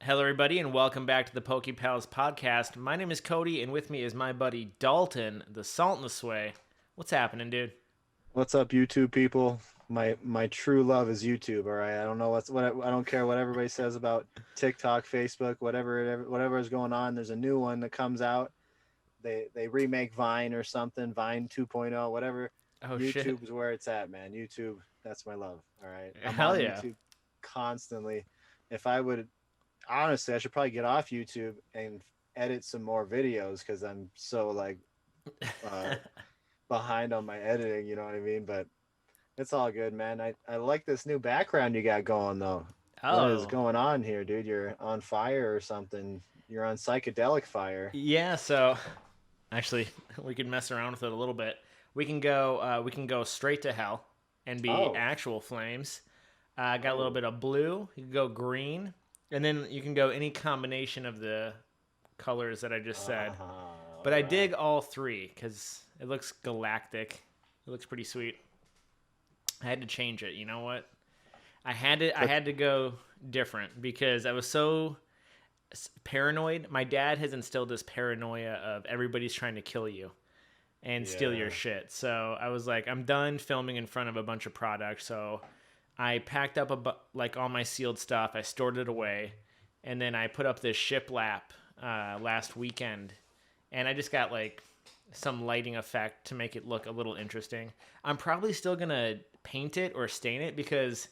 Hello, everybody, and welcome back to the Poké Pals podcast. My name is Cody, and with me is my buddy Dalton, the Salt and the Sway. What's happening, dude? What's up, YouTube people? My true love is YouTube. All right, I don't know I don't care what everybody says about TikTok, Facebook, whatever is going on. There's a new one that comes out. They remake Vine or something, Vine 2.0, whatever. Oh, shit. YouTube is where it's at, man. YouTube, that's my love. All right, I'm Hell on yeah. YouTube constantly. If I would honestly, I should probably get off YouTube and edit some more videos because I'm so uh, behind on my editing. You know what I mean? But it's all good, man. I like this new background you got going though. What is Oh, going on here, dude? You're on fire or something. You're on psychedelic fire. yeah. So, actually, we could mess around with it a little bit. We can go straight to hell and be Oh. actual flames. Got a little Oh. bit of blue. You can go green, and then you can go any combination of the colors that I just said. All But I right. dig all three because it looks galactic. It looks pretty sweet. I had to change it. You know what? I But had to go different because I was so paranoid. My dad has instilled this paranoia of everybody's trying to kill you and steal your yeah. shit. So I was like, I'm done filming in front of a bunch of products. So I packed up like all my sealed stuff. I stored it away, and then I put up this shiplap last weekend, and I just got like some lighting effect to make it look a little interesting. I'm probably still gonna paint it or stain it because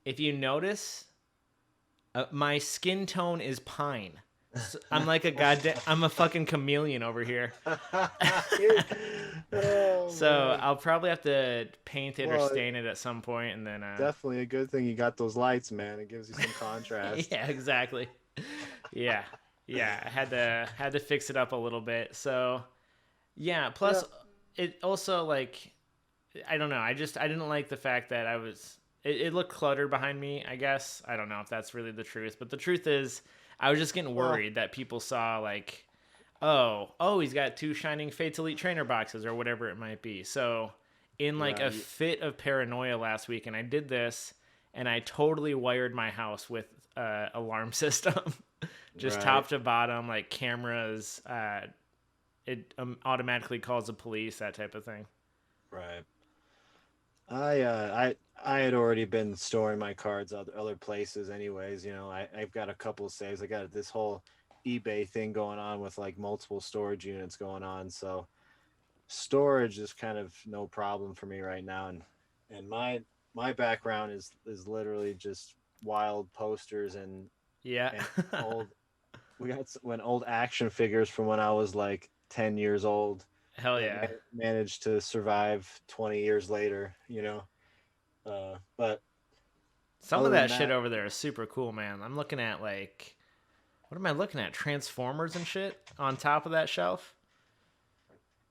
if you notice, my skin tone is pine. So I'm like a goddamn. I'm a fucking chameleon over here. Oh So man. I'll probably have to paint it or Well, stain it at some point, and then definitely a good thing you got those lights, man. It gives you some contrast. yeah, exactly. Yeah, yeah. I had to fix it up a little bit. So yeah. Yeah. Plus, it also like I don't know. I didn't like the fact that it looked cluttered behind me. I guess I don't know if that's really the truth, but the truth is, I was just getting Well, worried that people saw like, he's got two shining Fates Elite Trainer boxes or whatever it might be. So, in like a right. fit of paranoia last week, and I did this, and I totally wired my house with alarm system, just Right. top to bottom, like cameras. It automatically calls the police, that type of thing. Right. I had already been storing my cards other places anyways. I've got a couple of saves. I got this whole eBay thing going on with like multiple storage units going on. So storage is kind of no problem for me right now. And my background is literally just wild posters Yeah. and old we got when old action figures from when I was like 10 years old Hell that yeah. managed to survive 20 years later, you know. But Some of other than that shit that, over there is super cool, man. I'm looking at like, what am I looking at? Transformers and shit on top of that shelf.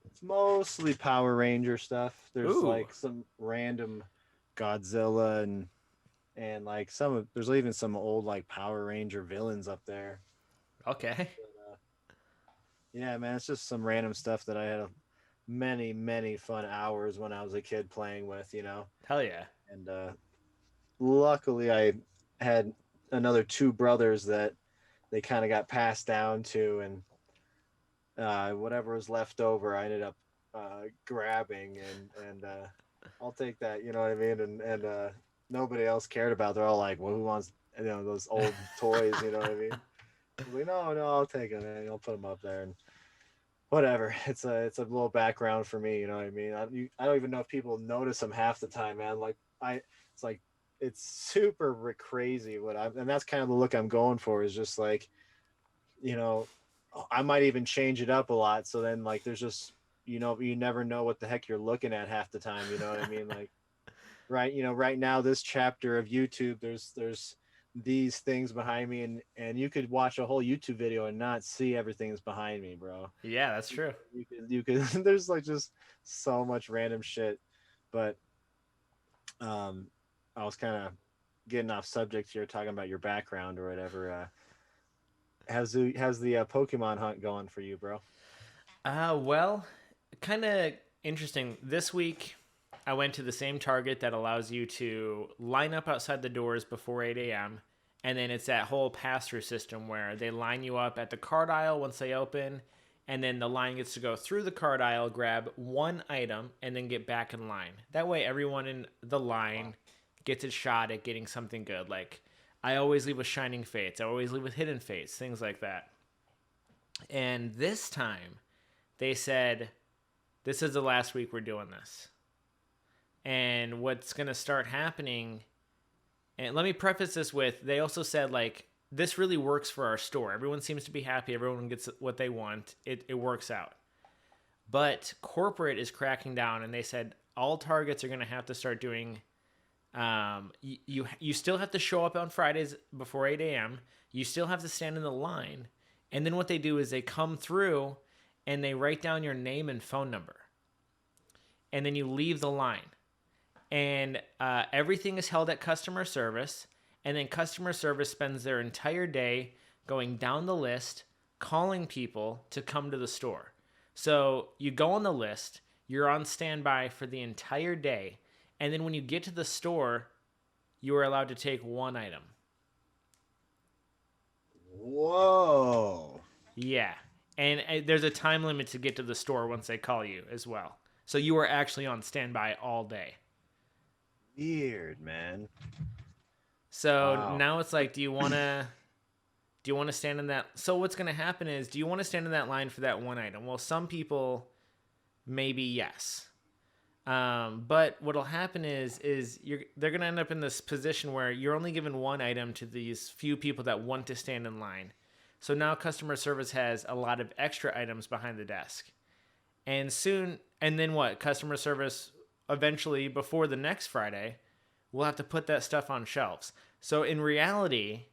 it's mostly Power Ranger stuff. There's Ooh. like some random Godzilla and like there's even some old like Power Ranger villains up there. Okay. But, yeah, man, it's just some random stuff that I had many fun hours when I was a kid playing with, Hell yeah. And luckily I had another two brothers that they kind of got passed down to, and whatever was left over, I ended up grabbing, and I'll take that. You know what I mean? And nobody else cared about. They're all like, "Well, who wants those old toys?" You know what I mean? I was like, "No, I'll take them, man. I'll put them up there and whatever." It's a little background for me. You know what I mean? I don't even know if people notice them half the time, man. Like it's like it's super crazy and that's kind of the look I'm going for is just like you know, I might even change it up a lot. So then, like, there's just, you never know what the heck you're looking at half the time. You know what I mean? Like, right, right now, this chapter of YouTube, there's these things behind me, and you could watch a whole YouTube video and not see everything that's behind me, bro. Yeah, that's true. You could there's like just so much random shit. But um, I was kind of getting off subject here, talking about your background or whatever. How's the Pokemon hunt going for you, bro? Well, kind of interesting. This week, I went to the same Target that allows you to line up outside the doors before 8 a.m. And then it's that whole pass-through system where they line you up at the card aisle once they open, and then the line gets to go through the card aisle, grab one item, and then get back in line. That way, everyone in the line gets a shot at getting something good. Like, I always leave with Shining Fates. I always leave with Hidden Fates, things like that. And this time, they said, this is the last week we're doing this. And what's going to start happening, and let me preface this with, they also said, like, this really works for our store. Everyone seems to be happy. Everyone gets what they want. It works out. But corporate is cracking down, and they said all Targets are going to have to start doing, you still have to show up on Fridays before 8 a.m. You still have to stand in the line. And then what they do is they come through, and they write down your name and phone number. And then you leave the line. And everything is held at customer service, and then customer service spends their entire day going down the list, calling people to come to the store. So you go on the list, you're on standby for the entire day, and then when you get to the store, you are allowed to take one item. Whoa. Yeah, and there's a time limit to get to the store once they call you as well. So you are actually on standby all day. Weird, man. So now it's like, do you want to stand in that? So what's going to happen is, do you want to stand in that line for that one item? Well, some people, maybe yes. But what'll happen is they're going to end up in this position where you're only given one item to these few people that want to stand in line. So now customer service has a lot of extra items behind the desk. And then what? Customer service eventually, before the next Friday, we'll have to put that stuff on shelves. So in reality,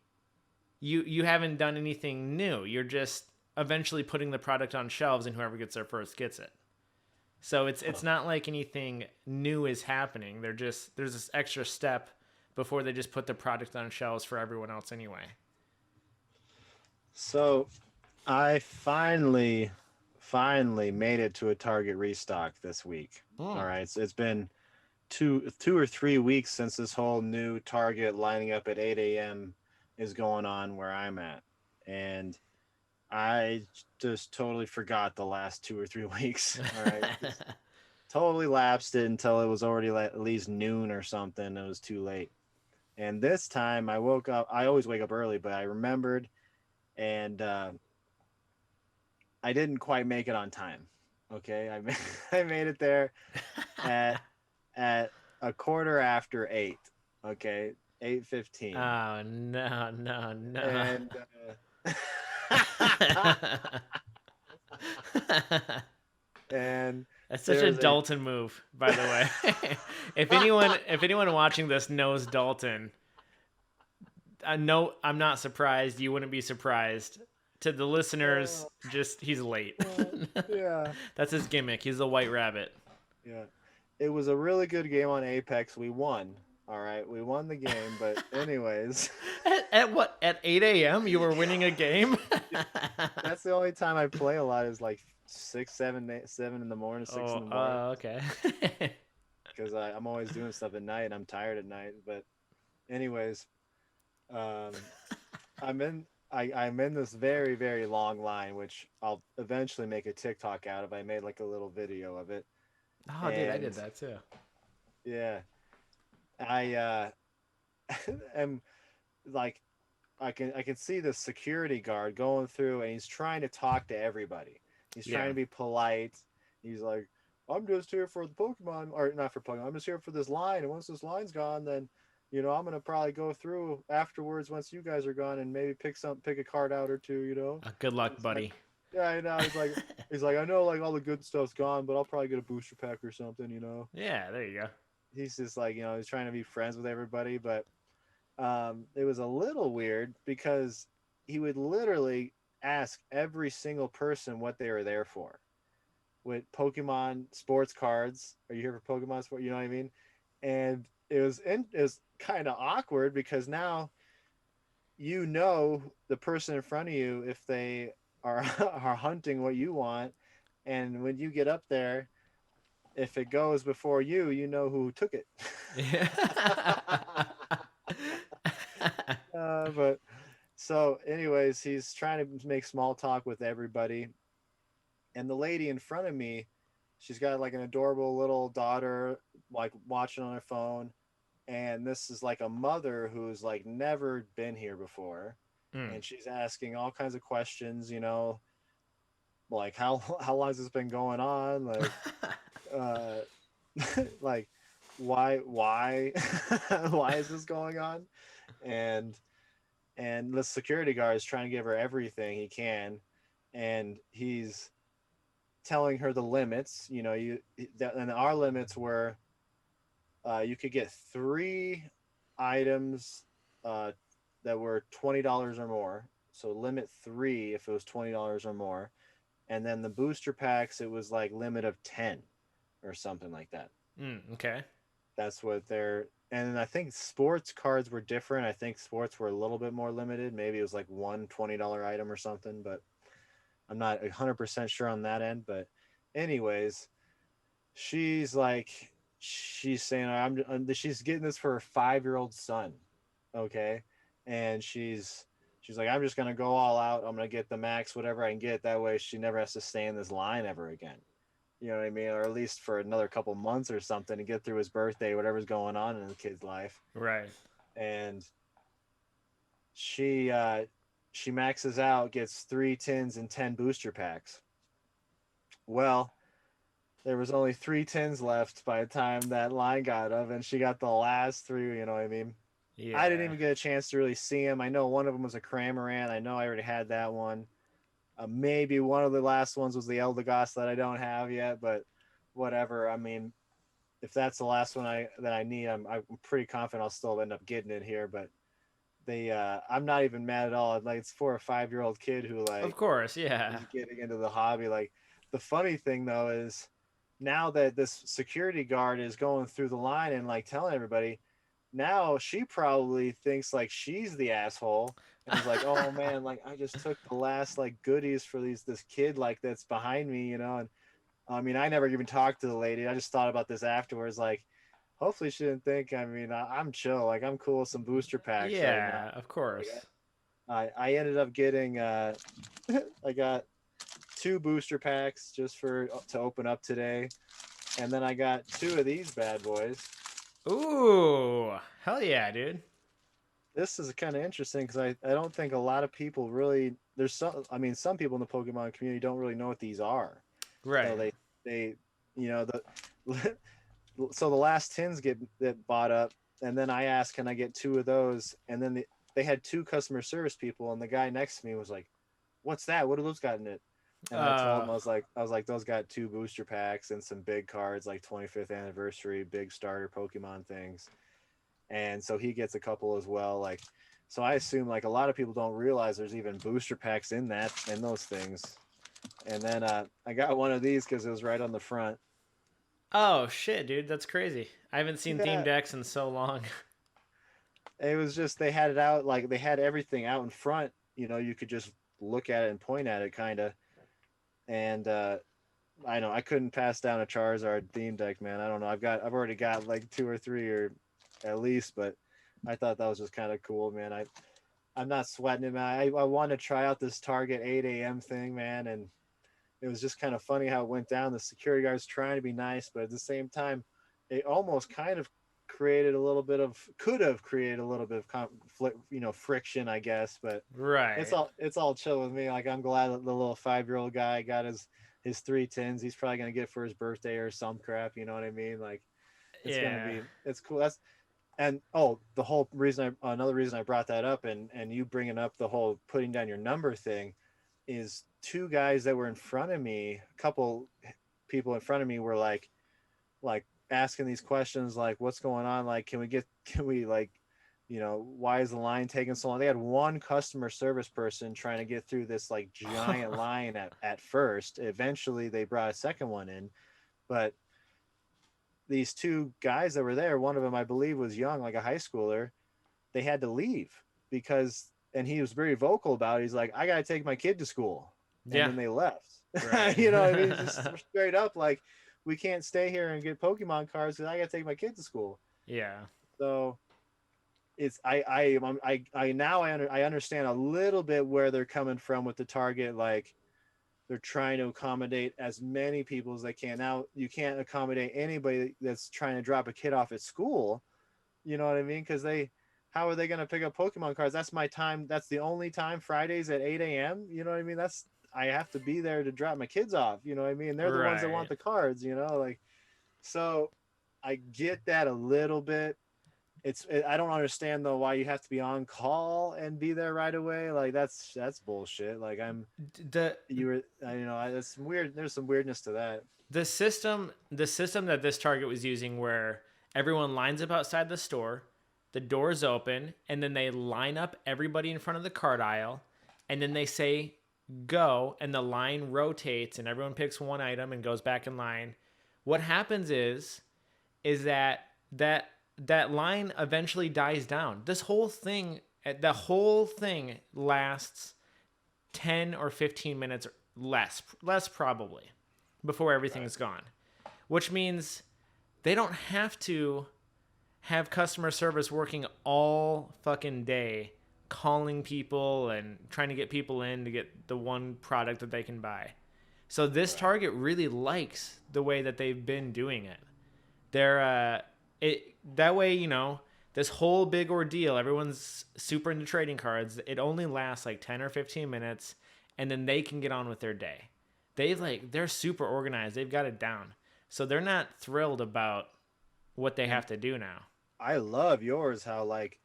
you haven't done anything new. You're just eventually putting the product on shelves, and whoever gets there first gets it. So it's not like anything new is happening. There's this extra step before they just put the product on shelves for everyone else anyway. So I finally made it to a Target restock this week. All right. So it's been two or 3 weeks since this whole new Target lining up at 8 a.m. is going on where I'm at. And I just totally forgot the last 2 or 3 weeks. All right. Totally lapsed it until it was already at least noon or something. It was too late. And this time I woke up. I always wake up early, but I remembered, and I didn't quite make it on time. Okay, I made it there at 8:15. Okay, 8:15. Oh no! And and that's such a Dalton move, by the way. If anyone watching this knows Dalton, I'm not surprised. You wouldn't be surprised. To the listeners, just he's late. Yeah. That's his gimmick. He's the white rabbit. Yeah. It was a really good game on Apex. We won. All right. We won the game, but anyways. At what? At 8 a.m. you were winning a game? That's the only time I play a lot, is like 6, 7 in the morning, 6 in the morning. Oh, okay. Because I'm always doing stuff at night. I'm tired at night. But anyways, I'm in this very, very long line, which I'll eventually make a TikTok out of. I made like a little video of it. Oh, dude, I did that too. Yeah. I am like, I can see the security guard going through, and he's trying to talk to everybody. He's trying to be polite. He's like, I'm just here for the Pokemon, or not for Pokemon. I'm just here for this line. And once this line's gone, then, I'm going to probably go through afterwards once you guys are gone, and maybe pick a card out or two, Good luck, buddy. Like, yeah, I know. He's like, I know, like, all the good stuff's gone, but I'll probably get a booster pack or something, Yeah, there you go. He's just like, he's trying to be friends with everybody, but it was a little weird because he would literally ask every single person what they were there for. With Pokemon sports cards, are you here for Pokemon sport? You know what I mean? And it was kind of awkward because now the person in front of you, if they are hunting what you want, and when you get up there, if it goes before you, you know who took it. But so, anyways, he's trying to make small talk with everybody, and the lady in front of me, she's got like an adorable little daughter, like watching on her phone, and this is like a mother who's like never been here before, Mm. and she's asking all kinds of questions, like how long has this been going on, uh like why why is this going on, and the security guard is trying to give her everything he can, and he's telling her the limits. And our limits were, you could get three items uh, that were $20 or more. So limit three if it was $20 or more, and then the booster packs it was like limit of 10 or something like that. Okay. That's what they're. And I think sports cards were different. I think sports were a little bit more limited. Maybe it was like one $20 item or something, but I'm not 100% sure on that end. But, anyways, she's like, she's saying, she's getting this for her 5-year-old son. Okay. And she's like, I'm just going to go all out. I'm going to get the max, whatever I can get. That way she never has to stay in this line ever again. You know what I mean? Or at least for another couple months or something to get through his birthday, whatever's going on in the kid's life. Right. And she she maxes out, gets 3 tins and 10 booster packs. Well, there was only 3 tins left by the time that line got up, and she got the last three. You know what I mean? I didn't Yeah. even get a chance to really see him. I know one of them was a Cramorant. I know I already had that one. Maybe one of the last ones was the Eldegoss that I don't have yet, but whatever. I mean, if that's the last one I need, I'm pretty confident I'll still end up getting it here. But I'm not even mad at all. Like, it's for a 5-year-old kid who Of like course. Yeah. is getting into the hobby. Like, the funny thing though is, now that this security guard is going through the line and like telling everybody, now she probably thinks like she's the asshole and is like, oh man, like I just took the last like goodies for this kid like that's behind me, and I mean, I never even talked to the lady. I just thought about this afterwards. Like, hopefully, she didn't think. I mean, I'm chill. Like, I'm cool with some booster packs right now. Yeah. Of course. Like, I ended up getting. I got two booster packs just for to open up today, and then I got two of these bad boys. Ooh. Hell yeah, dude. This is kind of interesting because I don't think a lot of people really. There's some. I mean, some people in the Pokemon community don't really know what these are. So Right. they the so the last tins get bought up, and then I asked, can I get two of those? And then they had two customer service people, and the guy next to me was like, what's that? What do those got in it? And I told him, Uh. I was like, those got two booster packs and some big cards, like 25th anniversary big starter Pokemon things. And so he gets a couple as well. Like, so I assume like a lot of people don't realize there's even booster packs in those things. And then I got one of these because it was right on the front. Oh shit, dude. That's crazy. I haven't seen Theme Yeah, Decks in so long. it was just they had it out, like they had everything out in front. You could just look at it and point at it, kind of. And I know I couldn't pass down a Charizard theme deck, man. I don't know. I've already got like two or three or at least, but I thought that was just kind of cool, man. I'm not sweating it, man. I want to try out this Target 8 a.m. thing, man, and it was just kind of funny how it went down. The security guards trying to be nice, but at the same time, it almost kind of could have created a little bit of conflict, friction, I guess. But it's Right. all chill with me. Like, I'm glad that the little 5-year-old guy got his 3 tins. He's probably gonna get it for his birthday or some crap. You know what I mean? Like, Yeah. it's cool. And the whole reason another reason I brought that up, and you bringing up the whole putting down your number thing, is two guys that were in front of me, a couple people in front of me were like asking these questions, like, what's going on, like, can we like, why is the line taking so long? They had one customer service person trying to get through this like giant line at first. Eventually they brought a second one in, but these two guys that were there, one of them I believe was young, like a high schooler, they had to leave because, and he was very vocal about it. He's like, I gotta take my kid to school. And Yeah. then they left. Right. You know what I mean? Just straight up like, we can't stay here and get Pokemon cards because I gotta take my kid to school. Yeah. So it's I now I understand a little bit where they're coming from with the Target. Like they're trying to accommodate as many people as they can. Now you can't accommodate anybody that's trying to drop a kid off at school. You know what I mean? Because how are they going to pick up Pokemon cards? That's my time. That's the only time, Fridays at 8 a.m. You know what I mean? I have to be there to drop my kids off. You know what I mean? They're the ones that Right. want the cards. Like so. I get that a little bit. I don't understand though why you have to be on call and be there right away. Like that's bullshit. Like The that's weird. There's some weirdness to that. the system that this Target was using, where everyone lines up outside the store, the doors open, and then they line up everybody in front of the card aisle, and then they say go, and the line rotates and everyone picks one item and goes back in line. What happens is that line eventually dies down. The whole thing lasts 10 or 15 minutes less probably, before everything's gone. Which means they don't have to have customer service working all fucking day calling people and trying to get people in to get the one product that they can buy. So this Target really likes the way that they've been doing it. That way, this whole big ordeal, everyone's super into trading cards. It only lasts like 10 or 15 minutes, and then they can get on with their day. They're super organized. They've got it down. So they're not thrilled about what they have to do now. I love yours. How like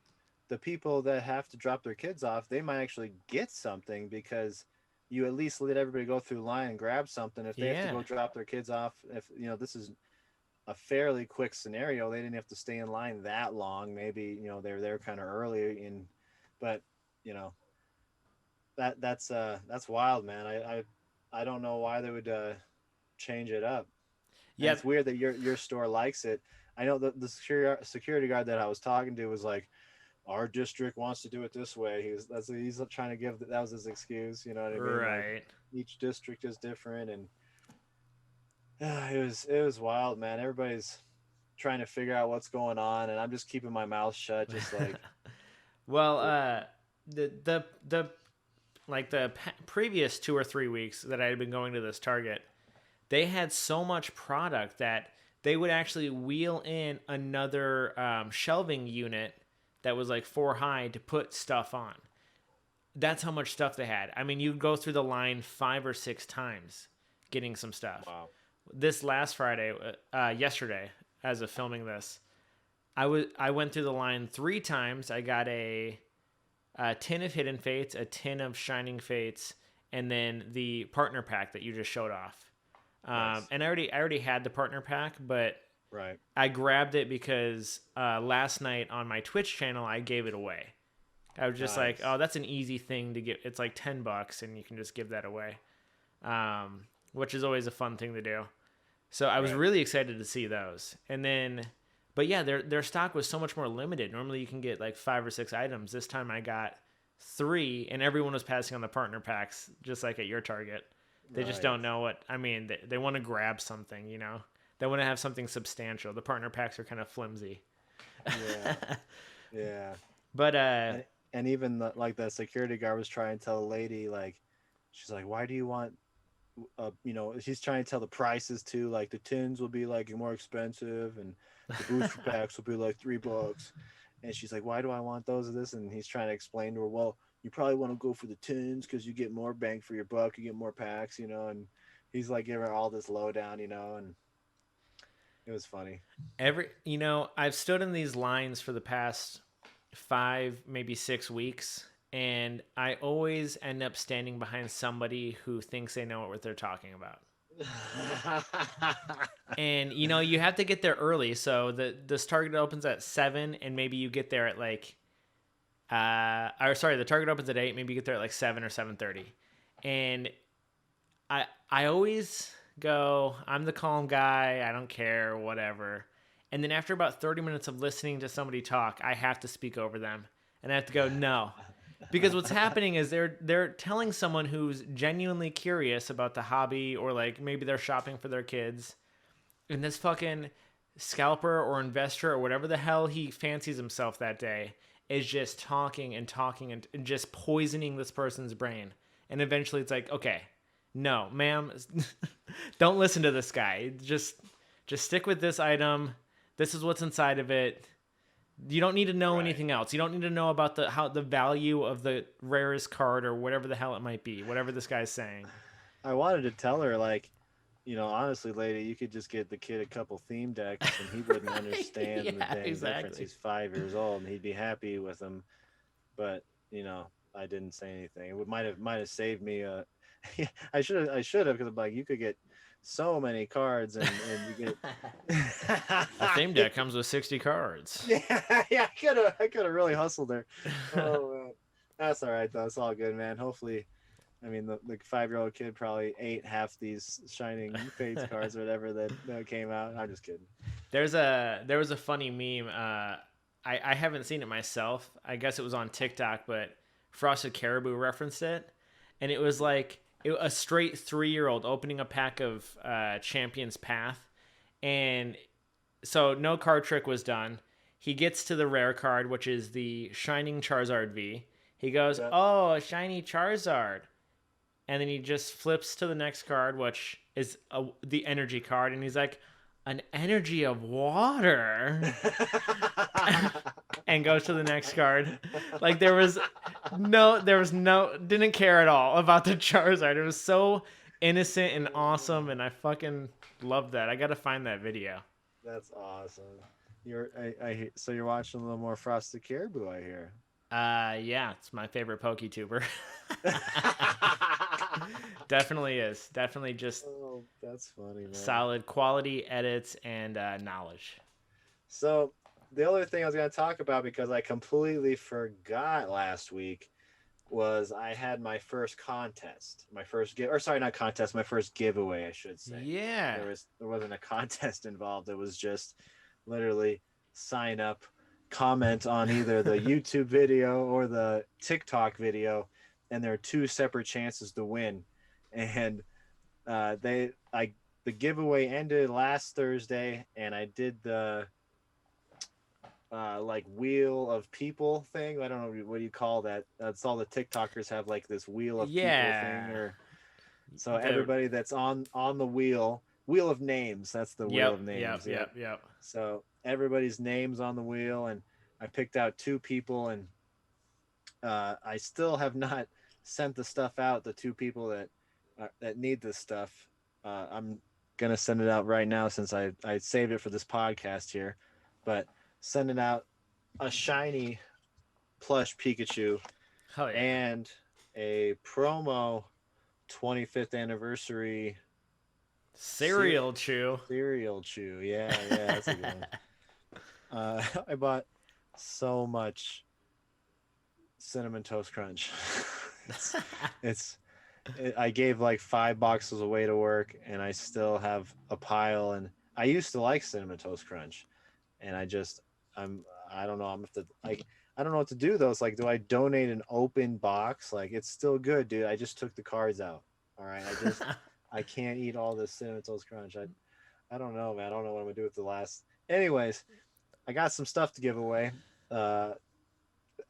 the people that have to drop their kids off, they might actually get something because you at least let everybody go through line and grab something. If they have to Yeah. go drop their kids off, if this is a fairly quick scenario, they didn't have to stay in line that long. Maybe they're there kind of early, but you know that's wild, man. I don't know why they would change it up, and Yeah. it's weird that your store likes it. I know the security guard that I was talking to was like, our district wants to do it this way. He's trying to give that was his excuse. You know what I mean? Like Right. each district is different, and it was wild, man. Everybody's trying to figure out what's going on, and I'm just keeping my mouth shut, just like Well, the like the previous 2 or 3 weeks that I had been going to this Target, they had so much product that they would actually wheel in another shelving unit that was like 4 high to put stuff on. That's how much stuff they had. I mean, you'd go through the line 5 or 6 times getting some stuff. wow. This last Friday, yesterday, as of filming this, I went through the line 3 times. I got a tin of Hidden Fates, a tin of Shining Fates, and then the partner pack that you just showed off. Nice. And I already had the partner pack, but Right. I grabbed it because last night on my Twitch channel I gave it away. I was just like, Nice. oh, that's an easy thing to get. It's like $10, and you can just give that away, which is always a fun thing to do. So I was Right. really excited to see those, and then, but yeah, their stock was so much more limited. Normally you can get like 5 or 6 items. This time I got 3, and everyone was passing on the partner packs, just like at your Target. They just Right. don't know what I mean. They want to grab something, They want to have something substantial. The partner packs are kind of flimsy. Yeah. Yeah. But And even like the security guard was trying to tell the lady, like, she's like, why do you want she's trying to tell the prices too, like the tins will be like more expensive and the booster packs will be like $3, and she's like, why do I want those of this? And he's trying to explain to her, well, you probably want to go for the tins because you get more bang for your buck, you get more packs, and he's like giving her all this lowdown, and it was funny. I've stood in these lines for the past 5, maybe 6 weeks, and I always end up standing behind somebody who thinks they know what they're talking about. And you have to get there early, so this Target opens at 7, and maybe you get there at like the Target opens at 8, maybe you get there at like 7 or 7:30. And I always go, I'm the calm guy, I don't care, whatever. And then after about 30 minutes of listening to somebody talk, I have to speak over them. And I have to go, no. Because what's happening is they're telling someone who's genuinely curious about the hobby, or like maybe they're shopping for their kids, and this fucking scalper or investor or whatever the hell he fancies himself that day is just talking and talking and just poisoning this person's brain. And eventually it's like, okay, no, ma'am, don't listen to this guy. Just stick with this item. This is what's inside of it. You don't need to know Right. anything else. You don't need to know about the value of the rarest card or whatever the hell it might be. Whatever this guy's saying. I wanted to tell her, like, honestly, lady, you could just get the kid a couple theme decks and he wouldn't understand the Yeah, dang difference. exactly. He's 5 years old and he'd be happy with them. But, I didn't say anything. It might have saved me. I should have, because I'm like, you could get so many cards and you A theme get deck comes with 60 cards. yeah, yeah, I could have really hustled there. Oh man. That's all right though. It's all good, man. Hopefully, I mean, the 5-year-old kid probably ate half these Shining Fates cards or whatever that came out. I'm just kidding. There was a funny meme. I haven't seen it myself. I guess it was on TikTok, but Frosted Caribou referenced it, and it was like a straight 3-year-old opening a pack of Champion's Path, and so no card trick was done. He gets to the rare card, which is the Shining Charizard V. He goes, Yeah. "Oh, a shiny Charizard," and then he just flips to the next card, which is the energy card, and he's like, "An energy of water," and goes to the next card. Like didn't care at all about the Charizard. It was so innocent and awesome, and I fucking loved that. I gotta find that video. That's awesome. So you're watching a little more Frosted Caribou, I hear. Yeah, it's my favorite PokeTuber. Definitely is. Definitely just Oh, that's funny, man. solid quality edits and knowledge. So the other thing I was going to talk about, because I completely forgot last week, was I had my first contest, my first give, or sorry, not contest, my first giveaway, I should say. Yeah. There wasn't a contest involved. It was just literally sign up, comment on either the YouTube video or the TikTok video, and there are two separate chances to win. And the giveaway ended last Thursday, and I did the like wheel of people thing. I don't know, what do you call that? That's all the TikTokers have, like this wheel of people thing, or so everybody that's on the wheel of names. That's the wheel of names. Yep. So everybody's names on the wheel, and I picked out two people, and I still have not sent the stuff out. The two people that need this stuff. I'm gonna send it out right now, since I saved it for this podcast here, but sending out a shiny plush Pikachu Hell yeah. and a promo 25th anniversary Cereal Chew. cereal chew. Yeah, that's a good one. I bought so much Cinnamon Toast Crunch. I gave like 5 boxes away to work, and I still have a pile. And I used to like Cinnamon Toast Crunch, and I don't know. I don't know what to do though. It's like, do I donate an open box? Like, it's still good, dude. I just took the cards out. All right, I can't eat all this Cinnamon Toast Crunch. I don't know, man. I don't know what I'm gonna do with the last. Anyways, I got some stuff to give away. I'm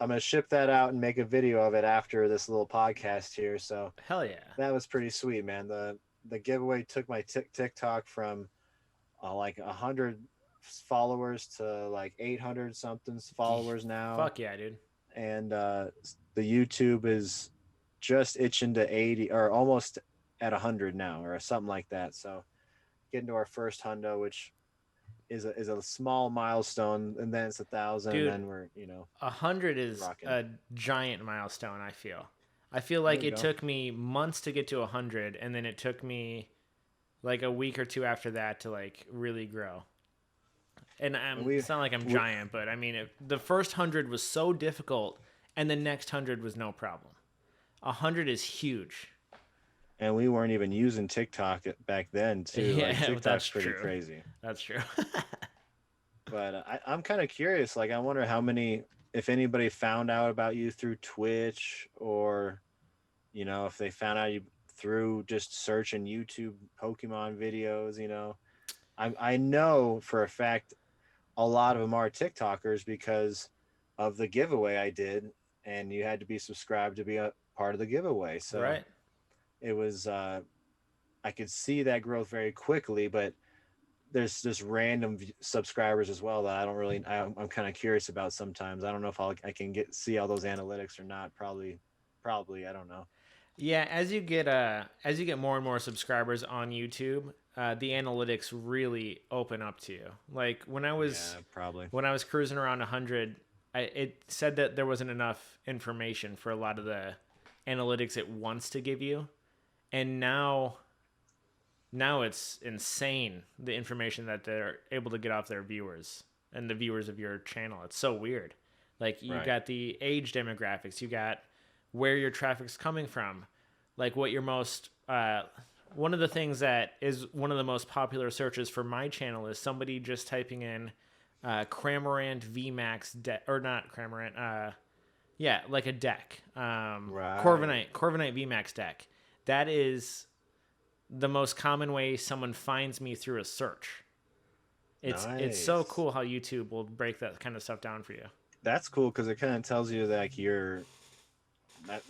gonna ship that out and make a video of it after this little podcast here. So Hell yeah. that was pretty sweet, man. The giveaway took my TikTok from like 100 followers to like 800 something followers now. Fuck yeah, dude. And the YouTube is just itching to 80, or almost at 100 now, or something like that. So getting to our first hundo, which is a small milestone, and then it's 1,000, Dude, and then we're 100 is rocking. a giant milestone. I feel like it took me months to get to 100, and then it took me like a week or two after that to like really grow. And it's not like I'm giant, but I mean, the first 100 was so difficult, and the next 100 was no problem. 100 is huge. And we weren't even using TikTok back then, too. Yeah, like, TikTok's that's pretty true. crazy. That's true. But I'm kind of curious. Like, I wonder if anybody found out about you through Twitch, or, if they found out you through just searching YouTube Pokemon videos. I know for a fact a lot of them are TikTokers, because of the giveaway I did, and you had to be subscribed to be a part of the giveaway. So Right. it was I could see that growth very quickly, but there's just random subscribers as well that I don't really I'm kind of curious about sometimes. I don't know if I can get see all those analytics or not. Probably I don't know. Yeah, as you get more and more subscribers on YouTube, the analytics really open up to you. Like Yeah, probably. when I was cruising around 100, it said that there wasn't enough information for a lot of the analytics it wants to give you, and now it's insane the information that they're able to get off their viewers and the viewers of your channel. It's so weird. Like you Right. got the age demographics, you got where your traffic's coming from, like what your most one of the things that is one of the most popular searches for my channel is somebody just typing in Cramorant VMAX or not Cramorant, yeah, like a deck, Right. Corviknight VMAX deck. That is the most common way someone finds me through a search. It's so Nice. cool how YouTube will break that kind of stuff down for you. That's cool because it kind of tells you that like you're that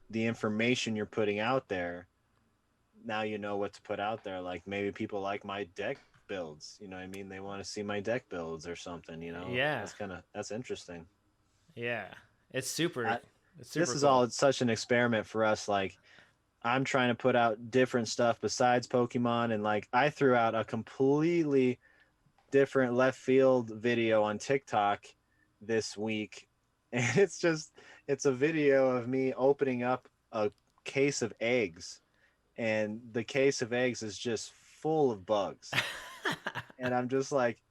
the information you're putting out there. Now you know what to put out there. Like maybe people like my deck builds. You know what I mean? They want to see my deck builds or something. You know, Yeah, that's interesting. yeah, it's super, I, it's this super is cool. all such an experiment for us. Like I'm trying to put out different stuff besides Pokemon, and like I threw out a completely different left field video on TikTok this week, and it's a video of me opening up a case of eggs, and the case of eggs is just full of bugs, and I'm just like,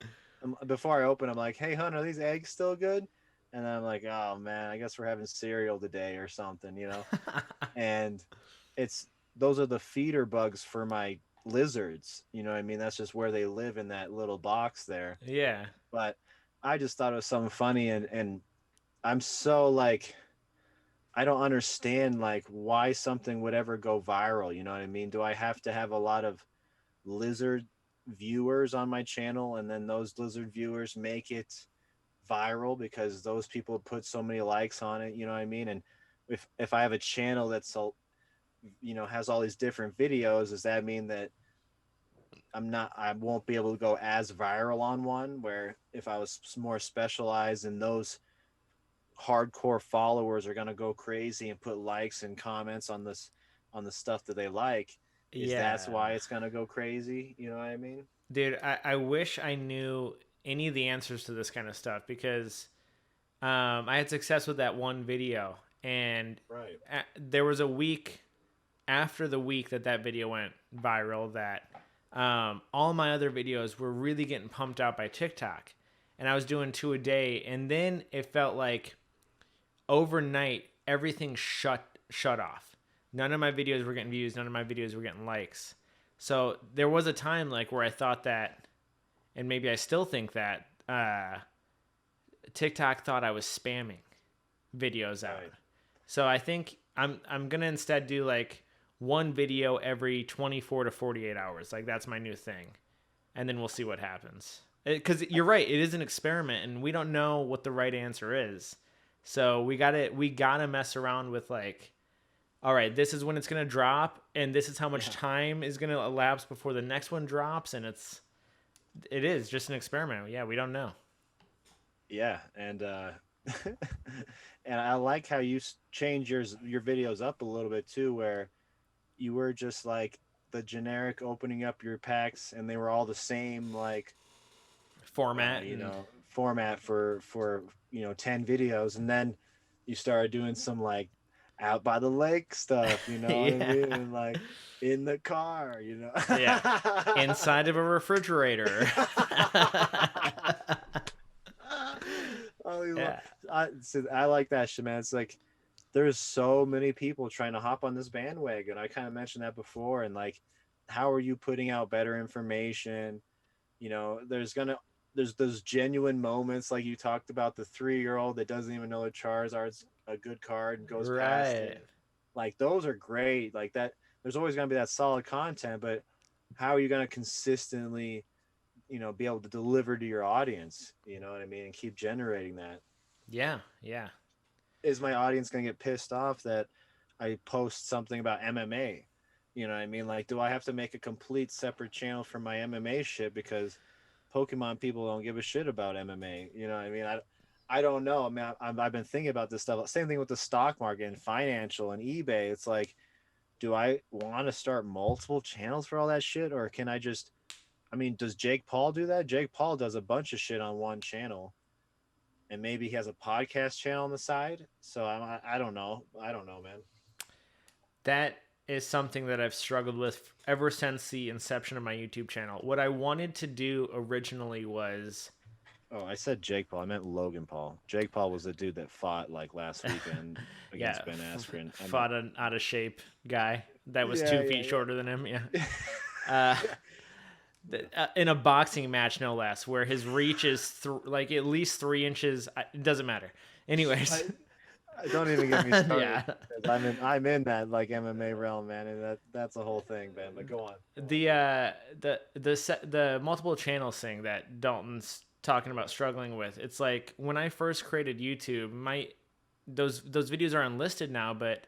before I open, I'm like, hey, hun, are these eggs still good? And I'm like, oh man, I guess we're having cereal today or something, and it's those are the feeder bugs for my lizards. You know what I mean? That's just where they live in that little box there. Yeah, But I just thought it was something funny, and I'm so like I don't understand like why something would ever go viral. You know what I mean? Do I have to have a lot of lizard viewers on my channel, and then those lizard viewers make it viral because those people put so many likes on it? You know what I mean? And if I have a channel that's so has all these different videos, does that mean that I won't be able to go as viral on one, where if I was more specialized in those hardcore followers are going to go crazy and put likes and comments on the stuff that they like, is that's yeah, why it's going to go crazy? You know what I mean? dude. I wish I knew any of the answers to this kind of stuff because I had success with that one video, and Right. there was a week after the week that that video went viral that all my other videos were really getting pumped out by TikTok, and I was doing two a day, and then it felt like overnight everything shut off. None of my videos were getting views. None of my videos were getting likes. So there was a time like where I thought that, and maybe I still think that TikTok thought I was spamming videos out. Right. So I think I'm gonna instead do like one video every 24 to 48 hours. Like that's my new thing, and then we'll see what happens. Because you're right, it is an experiment, and we don't know what the right answer is. So we gotta mess around with like, all right, this is when it's gonna drop, and this is how much Yeah. time is gonna elapse before the next one drops, and it is just an experiment. Yeah, we don't know. Yeah, and and I like how you change your videos up a little bit too, where you were just like the generic opening up your packs, and they were all the same, like Format and format for 10 videos, and then you started doing some like out by the lake stuff, you know what I yeah, mean, and like in the car, yeah, inside of a refrigerator. Oh, yeah, I like that shit, man. It's like there's so many people trying to hop on this bandwagon. I kind of mentioned that before, and like, how are you putting out better information? There's those genuine moments like you talked about, the 3-year-old that doesn't even know a Charizard's a good card and goes past right. it. Like those are great. Like that, there's always going to be that solid content, but how are you going to consistently, be able to deliver to your audience? You know what I mean, and keep generating that. Yeah, yeah. Is my audience going to get pissed off that I post something about MMA? You know what I mean? Like, do I have to make a complete separate channel for my MMA shit because Pokemon people don't give a shit about MMA? You know what I mean? I don't know. I mean, I've been thinking about this stuff. Same thing with the stock market and financial and eBay. It's like, do I want to start multiple channels for all that shit, or can I just? I mean, does Jake Paul do that? Jake Paul does a bunch of shit on one channel, and maybe he has a podcast channel on the side. So I don't know. I don't know, man. That is something that I've struggled with ever since the inception of my YouTube channel. What I wanted to do originally was Oh, I said Jake Paul. I meant Logan Paul. Jake Paul was the dude that fought like last weekend yeah, against Ben Askren. I meant, fought an out of shape guy that was yeah, 2 feet yeah, shorter than him. Yeah. yeah. Uh, in a boxing match, no less, where his reach is like at least 3 inches. It doesn't matter. I, Anyways, I don't even get me started. yeah. 'Cause I'm in that like MMA realm, man, and that's a whole thing, man. But go on. Go on. The multiple channels thing that Dalton's talking about struggling with. It's like when I first created YouTube, my those videos are unlisted now, but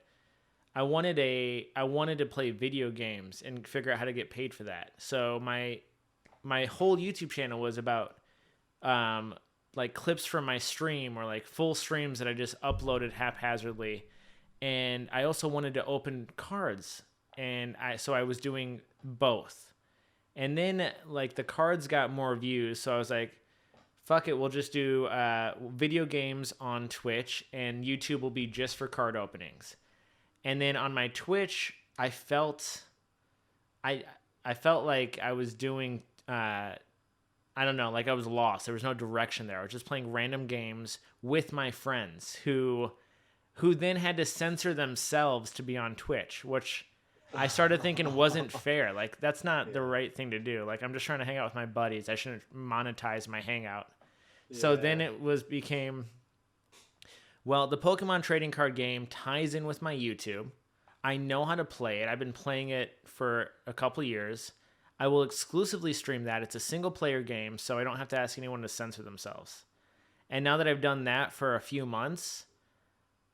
I wanted to play video games and figure out how to get paid for that. So my whole YouTube channel was about um like clips from my stream or like full streams that I just uploaded haphazardly. And I also wanted to open cards, and I was doing both. And then like the cards got more views, so I was like, fuck it, we'll just do video games on Twitch, and YouTube will be just for card openings. And then on my Twitch, I I felt like I was doing I don't know, like I was lost. There was no direction there. I was just playing random games with my friends who then had to censor themselves to be on Twitch, which I started thinking wasn't fair. Like that's not the Yeah, right thing to do. Like I'm just trying to hang out with my buddies. I shouldn't monetize my hangout. So then yeah. it became, well, the Pokemon trading card game ties in with my YouTube. I know how to play it. I've been playing it for a couple years. I will exclusively stream that. It's a single player game, so I don't have to ask anyone to censor themselves. And now that I've done that for a few months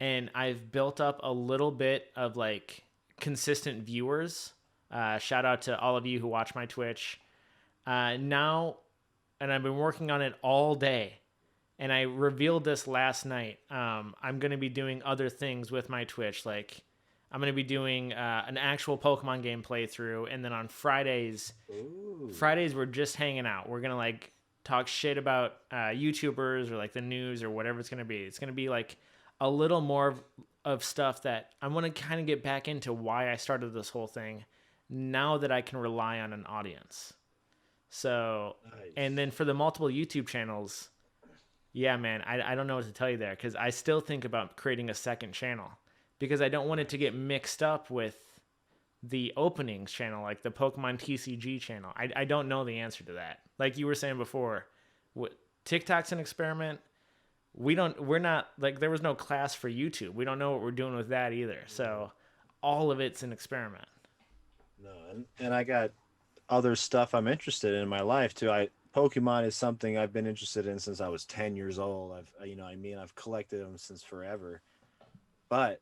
and I've built up a little bit of like consistent viewers, shout out to all of you who watch my Twitch. Now, and I've been working on it all day. And I revealed this last night. I'm going to be doing other things with my Twitch. Like, I'm going to be doing an actual Pokemon game playthrough. And then on Ooh. Fridays, we're just hanging out. We're going to like talk shit about YouTubers or like the news or whatever it's going to be. It's going to be like a little more of stuff that I want to kind of get back into why I started this whole thing now that I can rely on an audience. So, and Nice. then for the multiple YouTube channels, yeah, man, I don't know what to tell you there because I still think about creating a second channel because I don't want it to get mixed up with the openings channel, like the Pokemon TCG channel. I don't know the answer to that. Like you were saying before, what, TikTok's an experiment. We're not like there was no class for YouTube. We don't know what we're doing with that either. So all of it's an experiment. No, and I got other stuff I'm interested in my life too. I Pokemon is something I've been interested in since I was 10 years old. I've collected them since forever. But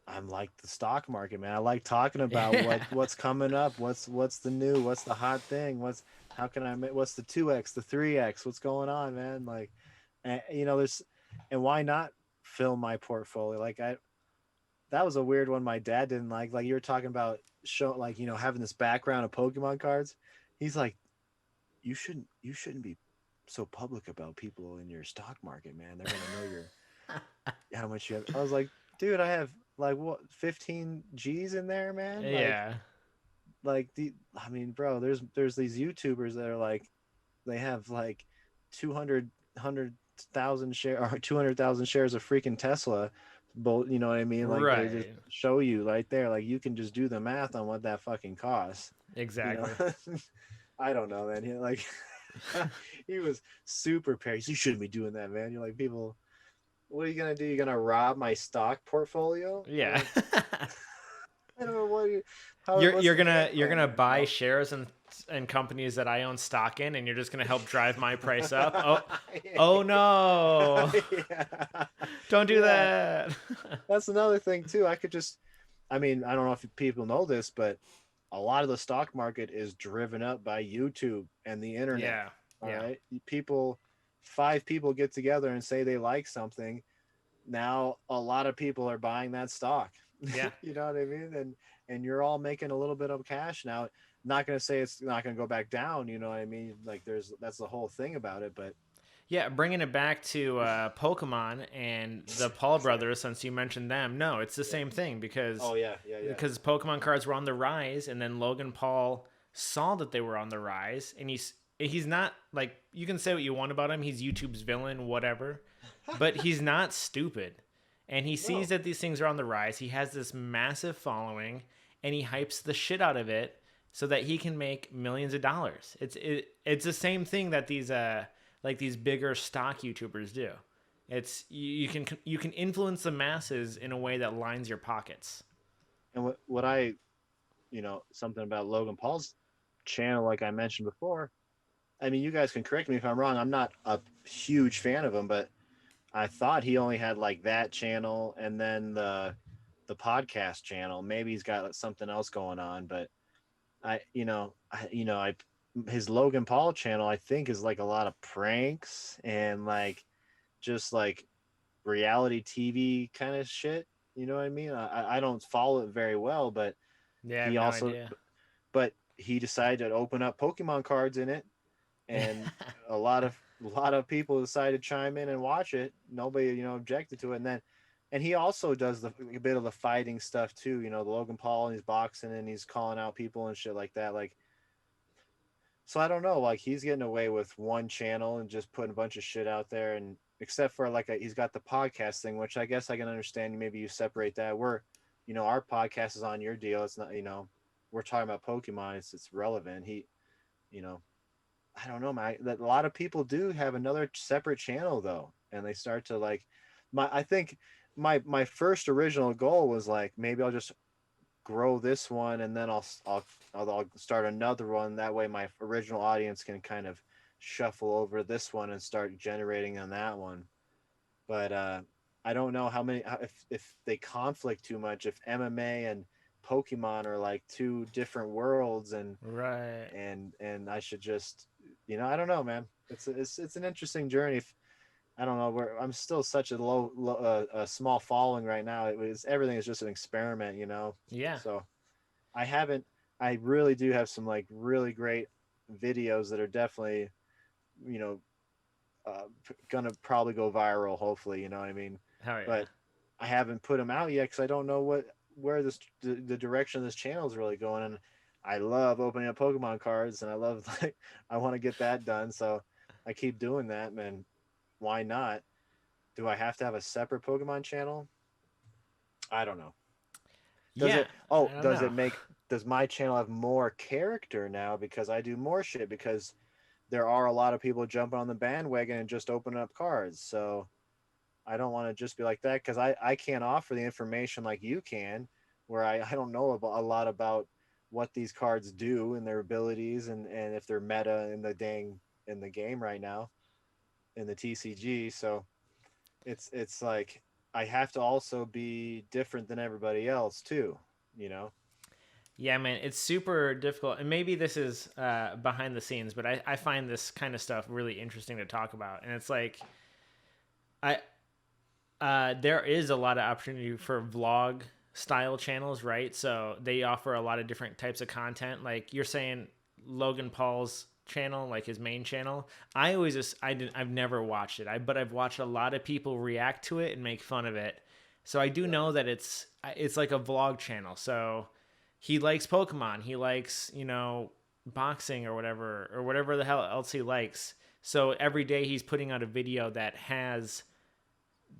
I'm like the stock market, man. I like talking about what's coming up, what's the new, what's the hot thing, what's how can I make what's the 2x, the 3x, what's going on, man? Like, there's and why not fill my portfolio? Like I that was a weird one my dad didn't like. Like you were talking about show like, having this background of Pokemon cards. He's like, you shouldn't be so public about people in your stock market, man. They're gonna know your how much you have. I was like, dude, I have like what 15 G's in there, man. Yeah. I mean, bro, there's these YouTubers that are like they have like 200,000 share or 200,000 shares of freaking Tesla. Both, you know what I mean? Like they just Right. show you right there, like you can just do the math on what that fucking costs. You know, Exactly. I don't know, man. He was super pissed. You shouldn't be doing that, man. You're like, people, what are you gonna do? You're gonna rob my stock portfolio? Yeah. I don't know what. What's the game You're plan gonna here, buy Paul? shares in companies that I own stock in, and you're just gonna help drive my price up. Oh, Yeah. oh no! Yeah. Don't do Yeah. that. That's another thing too. I mean, I don't know if people know this, but a lot of the stock market is driven up by YouTube and the internet. Yeah, All yeah, right. Five people get together and say they like something. Now a lot of people are buying that stock. yeah. You know what I mean? And you're all making a little bit of cash now. Not gonna say it's not gonna go back down, you know what I mean? Like that's the whole thing about it, but Yeah, bringing it back to Pokemon and the Paul sorry. brothers, since you mentioned them, no, it's the Yeah. same thing Oh yeah, yeah, yeah. because Pokemon cards were on the rise, and then Logan Paul saw that they were on the rise, and he's not like you can say what you want about him. He's YouTube's villain, whatever, but he's not stupid, and he sees No. that these things are on the rise. He has this massive following, and he hypes the shit out of it so that he can make millions of dollars. It's the same thing that these like these bigger stock YouTubers do. It's you can influence the masses in a way that lines your pockets. And what I, something about Logan Paul's channel, like I mentioned before. I mean, you guys can correct me if I'm wrong. I'm not a huge fan of him, but I thought he only had like that channel and then the podcast channel. Maybe he's got something else going on, but I his Logan Paul channel I think is like a lot of pranks and like just like reality TV kind of shit. You know what I mean? I don't follow it very well, but Yeah, I have he no also idea. but he decided to open up Pokemon cards in it, and a lot of people decided to chime in and watch it. Nobody objected to it, and he also does a bit of the fighting stuff too. The Logan Paul, and he's boxing and he's calling out people and shit like that. Like, so I don't know. Like, he's getting away with one channel and just putting a bunch of shit out there, and except for like he's got the podcast thing, which I guess I can understand. Maybe you separate that. Our podcast is on your deal. It's not. We're talking about Pokemon. It's relevant. You know, I don't know, man. That a lot of people do have another separate channel though, and they start to like. I think my first original goal was like maybe I'll just grow this one and then I'll start another one. That way my original audience can kind of shuffle over this one and start generating on that one. But I don't know if they conflict too much. If MMA and Pokemon are like two different worlds, and Right. and I should just I don't know, man. It's an interesting journey. I don't know where I'm still such a small following right now. Everything is just an experiment. Yeah. So I haven't. I really do have some like really great videos that are definitely you know gonna probably go viral. Hopefully, you know what I mean. Hell yeah. But I haven't put them out yet because I don't know where the direction of this channel is really going. And I love opening up Pokemon cards, and I love like I want to get that done. So I keep doing that, man. Why not? Do I have to have a separate Pokemon channel? I don't know. Does Yeah. it? Oh, I don't know. does my channel have more character now because I do more shit? Because there are a lot of people jumping on the bandwagon and just opening up cards. So I don't want to just be like that because I can't offer the information like you can, where I don't know a lot about what these cards do and their abilities and if they're meta in the game right now in the TCG. So it's like I have to also be different than everybody else too, you know? Yeah, man, it's super difficult. And maybe this is behind the scenes, but I find this kind of stuff really interesting to talk about. And it's like, I there is a lot of opportunity for vlog style channels, right? So they offer a lot of different types of content. Like you're saying, Logan Paul's channel, like his main channel. I've never watched it. But I've watched a lot of people react to it and make fun of it. So I do Right. know that it's like a vlog channel. So he likes Pokemon. He likes boxing or whatever the hell else he likes. So every day he's putting out a video that has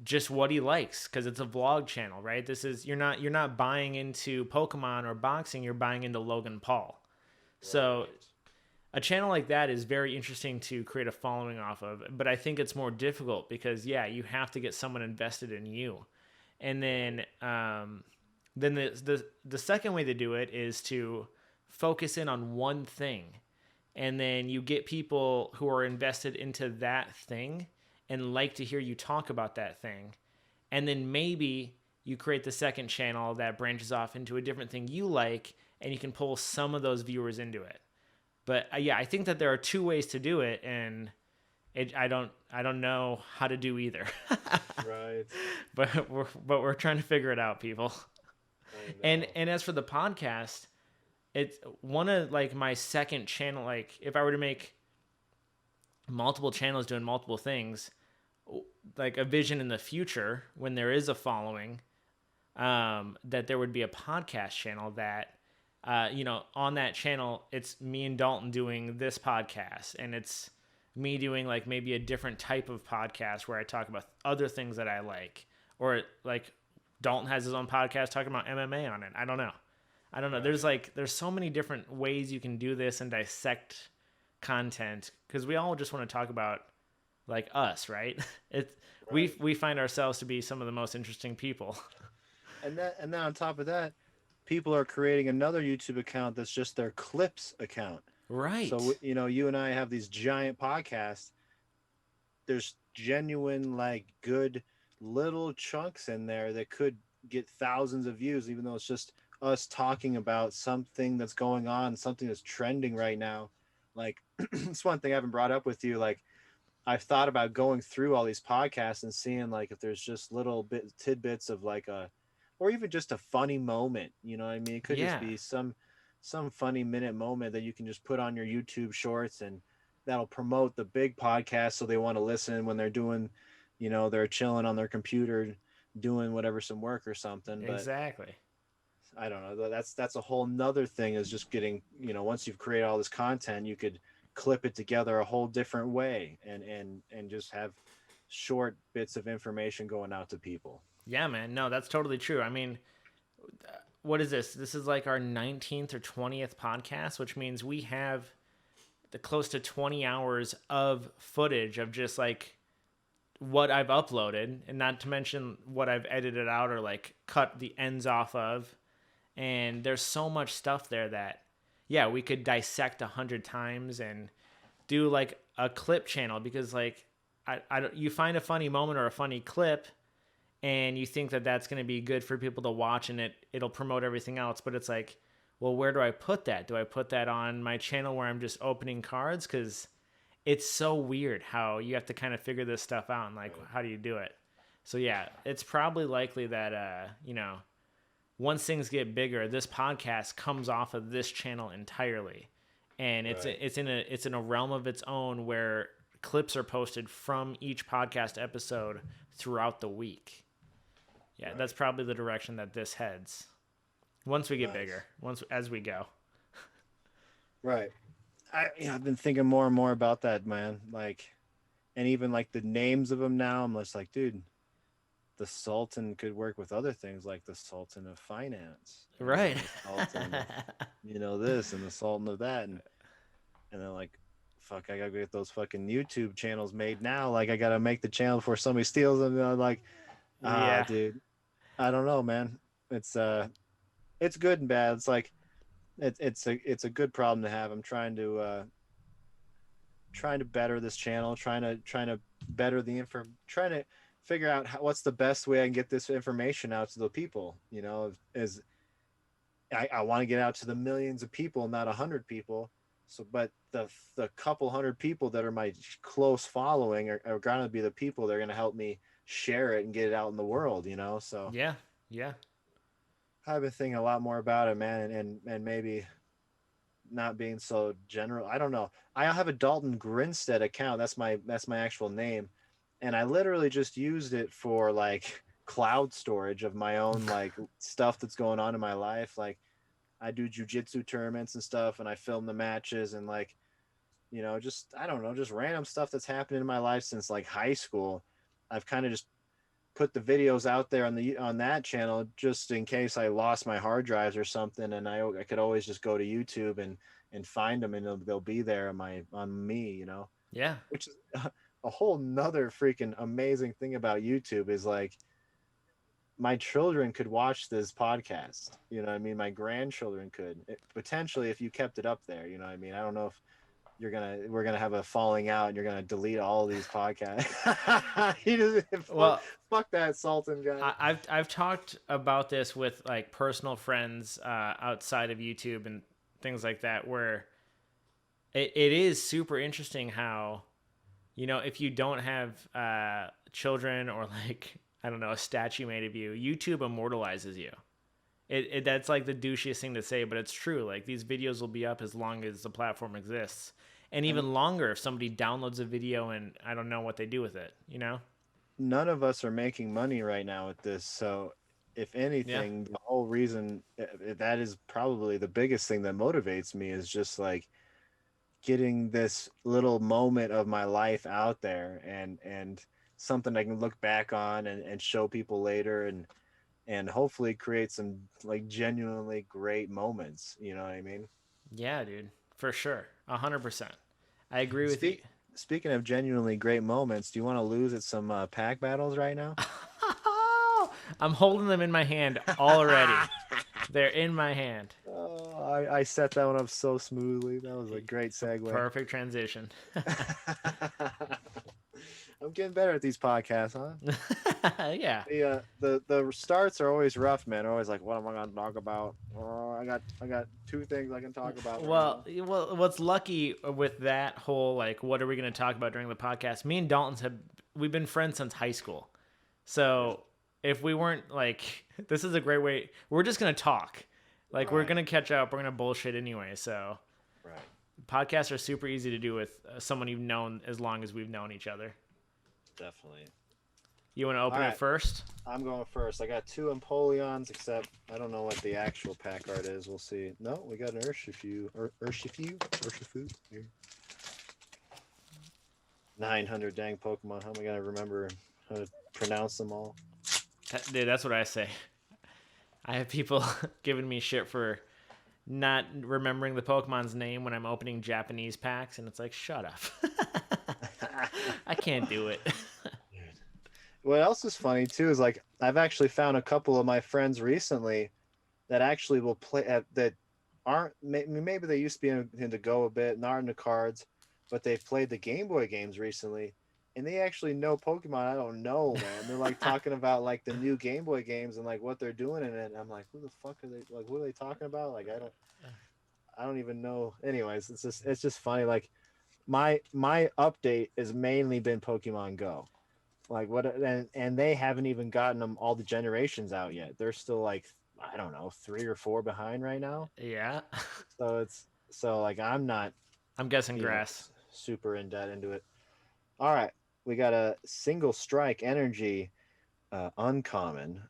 just what he likes because it's a vlog channel, right? This is you're not buying into Pokemon or boxing, you're buying into Logan Paul. So Right. a channel like that is very interesting to create a following off of, but I think it's more difficult because yeah, you have to get someone invested in you. And then then the second way to do it is to focus in on one thing, and then you get people who are invested into that thing and like to hear you talk about that thing, and then maybe you create the second channel that branches off into a different thing you like, and you can pull some of those viewers into it. But yeah, I think that there are two ways to do it, and I don't know how to do either. Right. But we're trying to figure it out, people. I know. And as for the podcast, it's one of like my second channel. Like if I were to make multiple channels doing multiple things, like a vision in the future when there is a following, that there would be a podcast channel that, on that channel, it's me and Dalton doing this podcast, and it's me doing like maybe a different type of podcast where I talk about other things that I like, or like Dalton has his own podcast talking about MMA on it. I don't know. I don't know. Right. There's so many different ways you can do this and dissect content, because we all just want to talk about like us, right? It Right. we find ourselves to be some of the most interesting people. And then on top of that, people are creating another YouTube account that's just their clips account. So Right. you and I have these giant podcasts. There's genuine like good little chunks in there that could get thousands of views, even though it's just us talking about something that's going on, something that's trending right now. Like it's one thing I haven't brought up with you. Like I've thought about going through all these podcasts and seeing like if there's just little bit tidbits of like a, or even just a funny moment. You know what I mean? It could just Yeah. be some funny minute moment that you can just put on your YouTube shorts, and that'll promote the big podcast so they want to listen when they're doing, they're chilling on their computer doing whatever, some work or something. But Exactly. I don't know. That's a whole nother thing, is just getting, once you've created all this content, you could clip it together a whole different way, and just have short bits of information going out to people. Yeah, man. No, that's totally true. I mean, what is this? This is like our 19th or 20th podcast, which means we have the close to 20 hours of footage of just like what I've uploaded, and not to mention what I've edited out or like cut the ends off of. And there's so much stuff there that, yeah, we could dissect 100 times and do like a clip channel, because like you find a funny moment or a funny clip, and you think that that's going to be good for people to watch, and it'll promote everything else, but it's like, well, where do I put that? Do I put that on my channel where I'm just opening cards? Because it's so weird how you have to kind of figure this stuff out, and like, Right. how do you do it? So yeah, it's probably likely that once things get bigger, this podcast comes off of this channel entirely, and Right. it's in a realm of its own where clips are posted from each podcast episode throughout the week. Yeah, that's Right. probably the direction that this heads once we get Nice. bigger, once as we go. Right. I've been thinking more and more about that, man. Like, and even like the names of them now, I'm just like, dude, the Sultan could work with other things, like the Sultan of Finance, Right. the Sultan of, this, and the Sultan of that, and then like, fuck, I gotta get those fucking YouTube channels made now. Like, I gotta make the channel before somebody steals them. And I'm like, Yeah. dude, I don't know, man. It's it's good and bad. It's like it's a good problem to have. I'm trying to better this channel, trying to better the info, trying to figure out what's the best way I can get this information out to the people. Is I want to get out to the millions of people, not 100 people. So, but the couple hundred people that are my close following are going to be the people that are going to help me share it and get it out in the world. So Yeah. Yeah. I've been thinking a lot more about it, man, and maybe not being so general. I don't know. I have a Dalton Grinstead account. That's my actual name, and I literally just used it for like cloud storage of my own like stuff that's going on in my life. Like I do jujitsu tournaments and stuff, and I film the matches, and like just I don't know, just random stuff that's happened in my life since like high school. I've kind of just put the videos out there on that channel just in case I lost my hard drives or something, and I could always just go to YouTube and find them, and they'll be there on me, Yeah. which is a whole nother freaking amazing thing about YouTube is like my children could watch this podcast. You know what I mean? My grandchildren could potentially if you kept it up there. You know what I mean? I don't know if we're gonna have a falling out and you're gonna delete all these podcasts. He just, Well, fuck that Sultan guy. I've talked about this with like personal friends outside of YouTube and things like that, where it is super interesting how, you know, if you don't have children or like, I don't know, a statue made of you, YouTube immortalizes you. That's like the douchiest thing to say, but it's true. Like these videos will be up as long as the platform exists, and even longer if somebody downloads a video and I don't know what they do with it. You know? None of us are making money right now with this, so if Yeah. anything, the whole reason that is probably the biggest thing that motivates me is just like getting this little moment of my life out there and something I can look back on and show people later and hopefully create some like genuinely great moments. You know what I mean? Yeah, dude, for sure, 100%. I agree with you. Speak Speaking of genuinely great moments, do you want to lose at some pack battles right now? I'm holding them in my hand already. They're in my hand. Oh, I set that one up so smoothly. That was a great segue. Perfect transition. I'm getting better at these podcasts, huh? Yeah. The starts are always rough, man. They're always like, what am I gonna talk about? Oh, I got two things I can talk about. Well, what's lucky with that whole like, what are we going to talk about during the podcast? Me and we've been friends since high school, so if we weren't like, this is a great way. We're just going to talk, like we're going to catch up. We're going to bullshit anyway. So, right. Podcasts are super easy to do with someone you've known as long as we've known each other. Definitely. You want to open it first? I'm going first. I got two Empoleons, except I don't know what the actual pack art is. We'll see. No, we got an Urshifu. Urshifu. Here. 900 dang Pokemon. How am I going to remember how to pronounce them all? Dude, that's what I say. I have people giving me shit for not remembering the Pokemon's name when I'm opening Japanese packs, and it's like, shut up. I can't do it. What else is funny too is like I've actually found a couple of my friends recently that actually will play that aren't maybe they used to be into Go a bit and aren't into cards, but they've played the Game Boy games recently, and they actually know Pokemon. I don't know, man. They're like talking about like the new Game Boy games and like what they're doing in it. And I'm like, who the fuck are they? Like, what are they talking about? Like, I don't even know. Anyways, it's just funny. Like, my update has mainly been Pokemon Go. Like what, and they haven't even gotten them all the generations out yet. They're still like, I don't know, 3 or 4 behind right now. Yeah. So like I'm not. I'm guessing grass. Super in debt into it. All right, we got a single strike energy, uncommon.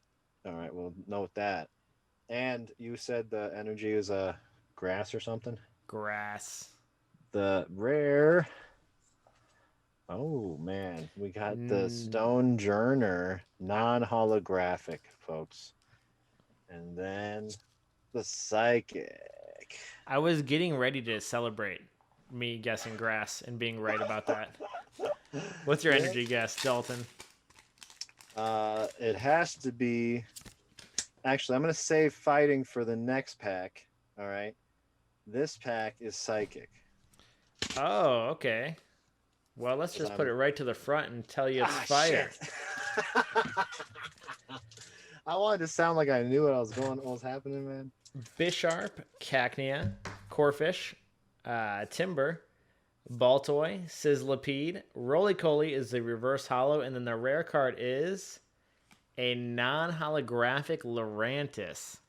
All right, we'll note that. And you said the energy is a grass or something. Grass. The rare. Oh man, we got the Stone Journer, non-holographic, folks, and then the Psychic. I was getting ready to celebrate me guessing grass and being right about that. What's your energy guess, Dalton? It has to be. Actually, I'm gonna save fighting for the next pack. All right, this pack is Psychic. Oh, okay. Well, let's just put it right to the front and tell you it's fire. I wanted to sound like I knew what was happening, man. Bisharp, Cacnea, Corphish, Timber, Baltoy, Sizzlipede, Roly-Poly is the reverse holo, and then the rare card is a non-holographic Lurantis.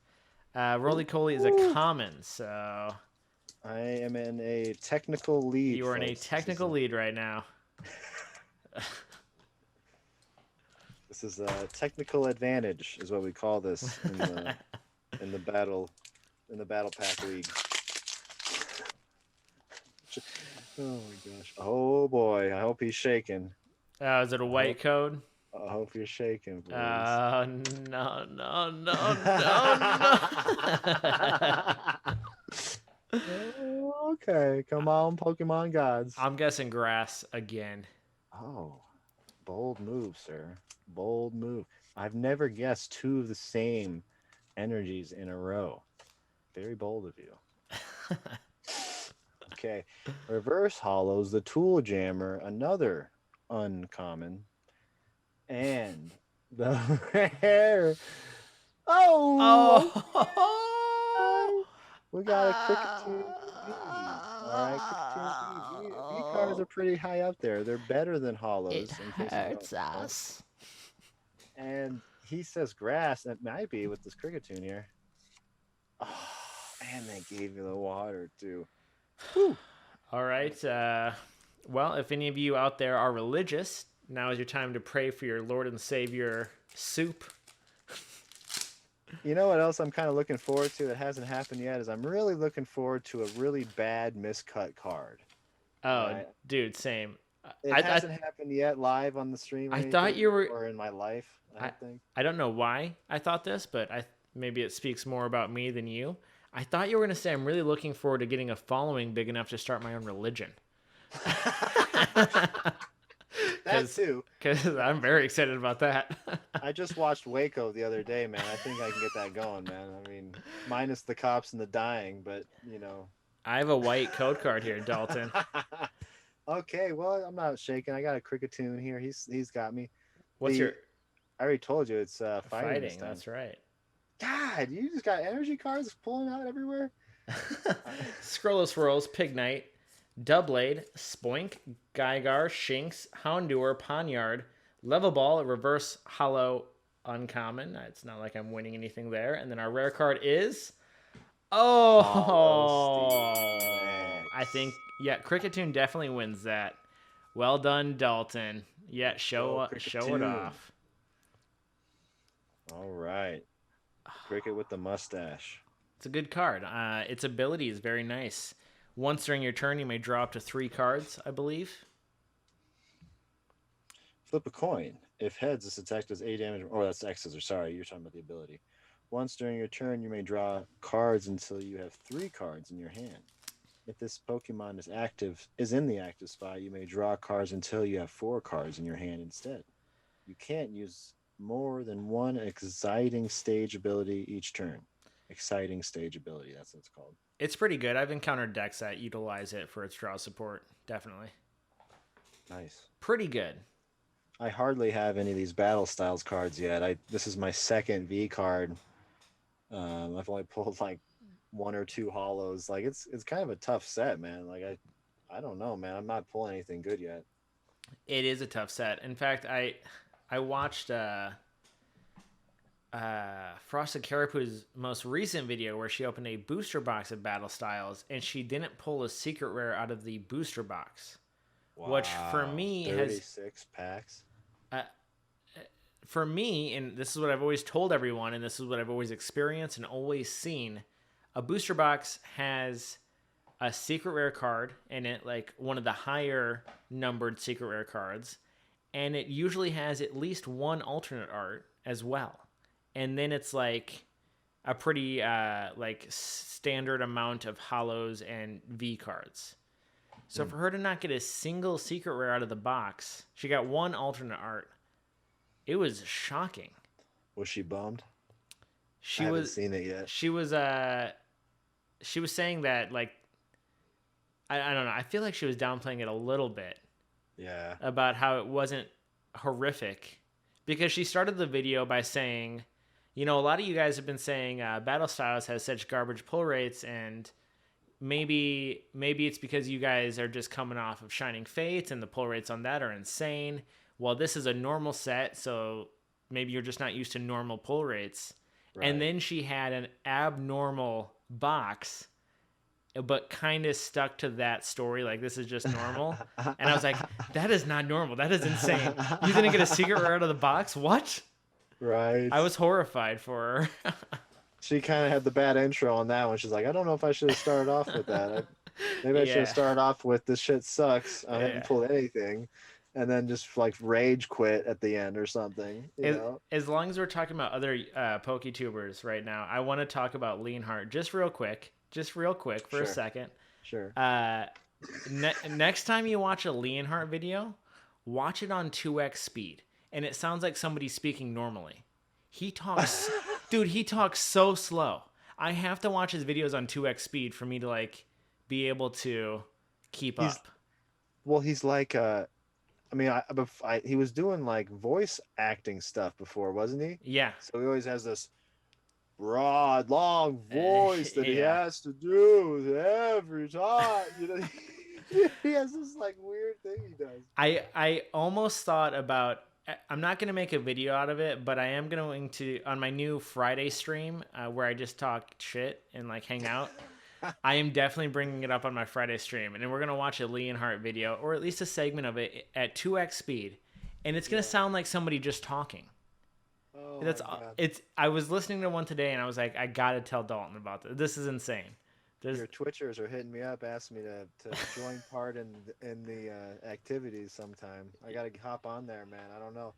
Roly-Poly is a common, so... I am in a technical lead. You are in a technical lead right now. This is a technical advantage, is what we call this in the battle pack league. Oh my gosh! Oh boy! I hope he's shaking. Is it a white code? I hope you're shaking, please. No. Okay, come on, Pokemon gods. I'm guessing grass again. Oh, bold move, sir. Bold move. I've never guessed two of the same energies in a row. Very bold of you. Okay. Reverse hollows, the tool jammer, another uncommon. And the rare. Oh, Oh. okay. We got a Cricketune V. All right, Cricketune V. V cards are pretty high up there. They're better than It hollows, in case you don't hurts know. us. And he says grass. It might be with this Cricketune here. Oh, and they gave you the water too. Whew. All right. Well, if any of you out there are religious, now is your time to pray for your Lord and Savior soup. You know what else I'm kind of looking forward to that hasn't happened yet is I'm really looking forward to a really bad miscut card. Oh, Right? dude, same. It hasn't happened yet live on the stream or I thought anything you were. or in my life, I I, don't think. I don't know why I thought this, but maybe it speaks more about me than you. I thought you were going to say I'm really looking forward to getting a following big enough to start my own religion. That too. Because I'm very excited about that. I just watched Waco the other day, man. I think I can get that going, man. I mean, minus the cops and the dying, but you know. I have a white code card here, Dalton. Okay, well, I'm not shaking. I got a Cricketune here. He's got me. What's your I already told you it's fighting. This fighting? time. That's right. God, you just got energy cards pulling out everywhere. Scrollo Swirls, Pignite, Doublade, Spoink, Gygar, Shinx, Houndour, Ponyard, Level Ball, Reverse Hollow, Uncommon. It's not like I'm winning anything there. And then our rare card is. Oh, I think, yeah, Cricketune definitely wins that. Well done, Dalton. Yeah, show it off. All right. Cricket with the mustache. It's a good card. Its ability is very nice. Once during your turn, you may draw up to 3 cards, I believe. Flip a coin. If heads, this attack does 8 damage. Oh, that's X's. Or sorry, you're talking about the ability. Once during your turn, you may draw cards until you have 3 cards in your hand. If this Pokemon is in the active spot, you may draw cards until you have 4 cards in your hand instead. You can't use more than one exciting stage ability each turn. Exciting stage ability, that's what it's called. It's pretty good. I've encountered decks that utilize it for its draw support. Definitely. Nice. Pretty good. I hardly have any of these battle styles cards yet. This is my second V card. I've only pulled like 1 or 2 hollows. Like it's kind of a tough set, man. Like I don't know, man. I'm not pulling anything good yet. It is a tough set. In fact, I watched Frosted Carapace's most recent video where she opened a booster box of battle styles and she didn't pull a secret rare out of the booster box. Wow. Which for me 36 packs. For me, and this is what I've always told everyone, and this is what I've always experienced and always seen, a booster box has a secret rare card in it, like one of the higher numbered secret rare cards, and it usually has at least 1 alternate art as well. And then it's like a pretty like standard amount of hollows and V cards. So for her to not get a single secret rare out of the box, she got 1 alternate art. It was shocking. Was she bummed? I haven't seen it yet. She was saying that, like, I don't know. I feel like she was downplaying it a little bit. Yeah. About how it wasn't horrific, because she started the video by saying, you know, a lot of you guys have been saying Battle Styles has such garbage pull rates, and maybe it's because you guys are just coming off of Shining Fates and the pull rates on that are insane. Well, this is a normal set, so maybe you're just not used to normal pull rates. Right. And then she had an abnormal box, but kind of stuck to that story, like this is just normal. And I was like, that is not normal. That is insane. You didn't get a secret rare out of the box? What? Right. I was horrified for her. She kind of had the bad intro on that one. She's like, I don't know if I should have started off with that. Maybe I should have started off with this shit sucks. I haven't pulled anything. And then just like rage quit at the end or something. You know? As long as we're talking about other PokeTubers right now, I want to talk about Leonhardt just real quick for a second. Sure. Next time you watch a Leonhardt video, watch it on 2x speed. And it sounds like somebody speaking normally. He talks, dude. He talks so slow. I have to watch his videos on 2x speed for me to like be able to keep He's up. well, he's like I mean, he was doing like voice acting stuff before, wasn't he? Yeah, So he always has this broad, long voice that he yeah. has to do every time. You know, he has this like weird thing he does. I almost thought about. I'm not gonna make a video out of it, but I am going to on my new Friday stream where I just talk shit and like hang out. I am definitely bringing it up on my Friday stream, and then we're gonna watch a Lee and Hart video, or at least a segment of it at 2x speed, and it's gonna Yeah. sound like somebody just talking. Oh That's my god. it's. I was listening to one today, and I was like, I gotta tell Dalton about this. This is insane. There's Your Twitchers are hitting me up, asking me to join part in the activities sometime. I gotta hop on there, man. I don't know.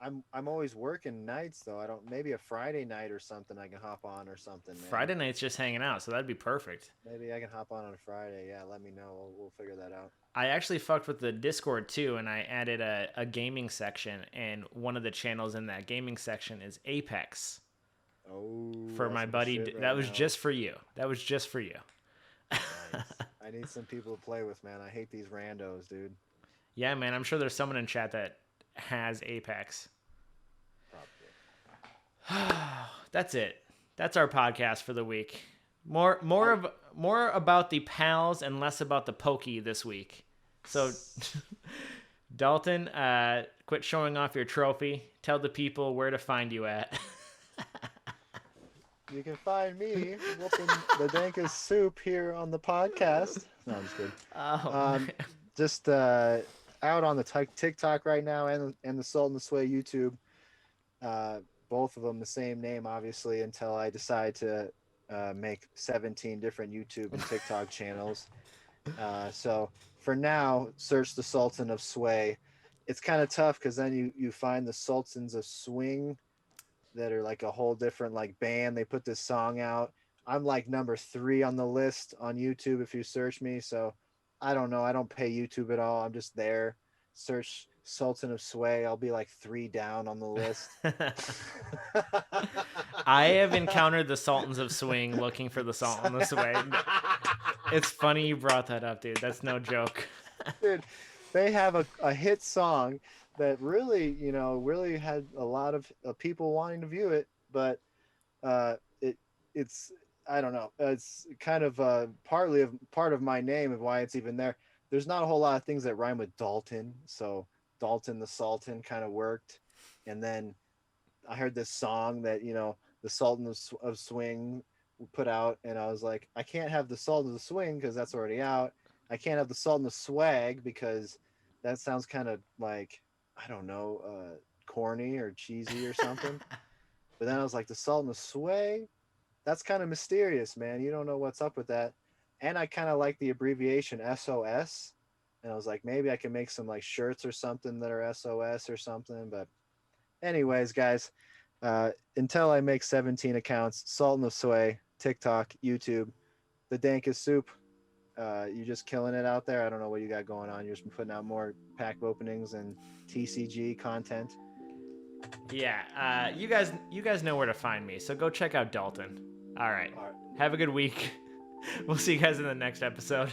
I'm always working nights though. I don't maybe a Friday night or something I can hop on or something, man. Friday nights just hanging out, so that'd be perfect. Maybe I can hop on a Friday. Yeah, let me know. We'll figure that out. I actually fucked with the Discord too, and I added a gaming section, and one of the channels in that gaming section is Apex. Oh, For that's my some buddy, shit that right was now. just for you. That was just for you. Nice. I need some people to play with, man. I hate these randos, dude. Yeah, man, I'm sure there's someone in chat that has Apex. Probably. That's it. That's our podcast for the week. More about the pals and less about the pokey this week. So, Dalton, quit showing off your trophy. Tell the people where to find you at. You can find me whooping the dankest soup here on the podcast. No, I'm just kidding. Oh, Just out on the TikTok right now and the Salt and the Sway YouTube. Both of them the same name, obviously, until I decide to make 17 different YouTube and TikTok channels. So for now, search the Sultan of Sway. It's kind of tough because then you find the Sultans of Swing that are like a whole different like band. They put this song out. I'm like number 3 on the list on YouTube if you search me. So I don't know. I don't pay YouTube at all. I'm just there. Search Sultan of Sway. I'll be like 3 down on the list. I have encountered the Sultans of Swing looking for the Sultan of Sway. It's funny you brought that up, dude. That's no joke. Dude, they have a hit song that really, really had a lot of people wanting to view it, but it's I don't know. It's kind of part of my name of why it's even there. There's not a whole lot of things that rhyme with Dalton, so Dalton the Sultan kind of worked. And then I heard this song that the Sultan of Swing put out, and I was like, I can't have the Sultan of Swing because that's already out. I can't have the Sultan of Swag because that sounds kind of like, I don't know, corny or cheesy or something. But then I was like, the Sultan of Sway, that's kind of mysterious, man. You don't know what's up with that. And I kind of like the abbreviation SOS. And I was like, maybe I can make some like shirts or something that are SOS or something. But anyways, guys, until I make 17 accounts, Sultan of Sway, TikTok, YouTube, the dankest soup. You're just killing it out there. I don't know what you got going on. You're just putting out more pack openings and TCG content. Yeah, you guys know where to find me, so go check out Dalton. All right. Have a good week. We'll see you guys in the next episode.